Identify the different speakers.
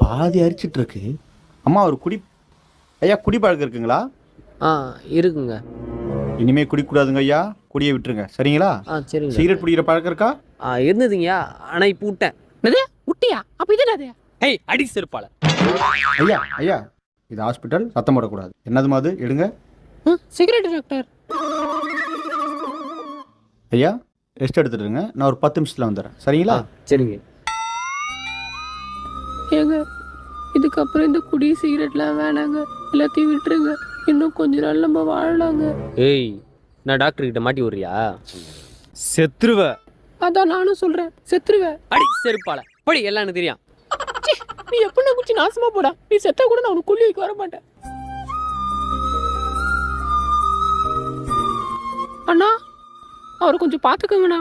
Speaker 1: பாதி அரிச்சிட்டு இருக்கு. அம்மா ஒரு குடி ஐயா குடி பழக்கம் இருக்குங்களா?
Speaker 2: ஆ இருக்குங்க.
Speaker 1: இனிமே குடிக்கூடாதுங்க ஐயா, குடியை விட்டுருங்க சரிங்களா?
Speaker 2: சரிங்க.
Speaker 1: சிகரெட் பிடிக்கிற பழக்கம் இருக்கா?
Speaker 2: இருந்ததுங்கய்யா, ஆனால் இப்போ விட்டேன்.
Speaker 3: என்னது விட்டியா? அப்போ இது என்னது?
Speaker 2: ஏய் அடி செருப்பால.
Speaker 1: ஐயா ஐயா இது ஹாஸ்பிட்டல், சத்தம் போடக்கூடாது. என்னதுமா அது? எடுங்க.
Speaker 3: Cigarette doctor.
Speaker 1: ஐயா ரெஸ்ட் எடுத்துடுங்க, நான் ஒரு 10 நிமிஷத்தில் வந்துடுறேன் சரிங்களா?
Speaker 2: சரிங்க.
Speaker 3: ஏங்க இதுக்கப்புறம் இந்த குடி சிகரெட்லாம் வேணாங்க, எல்லாத்தையும் விட்டுருங்க. இன்னும் கொஞ்ச நாள் நம்ம வாழலாங்க.
Speaker 2: ஏய் நான் டாக்டர் கிட்ட மாட்டி விடுறியா? செத்துருவ.
Speaker 3: அதான் நானும் சொல்றேன், செத்துருவேன்.
Speaker 2: அடி செருப்பால படி, எல்லாம் எனக்கு தெரியும்.
Speaker 3: நீ எப்படின்னா குச்சி நாசமா போடா. நீ செத்தா கூட நான் உனக்கு கொல்லி வைக்க வர மாட்டேன். அண்ணா அவரை கொஞ்சம் பார்த்துக்கோங்கண்ணா.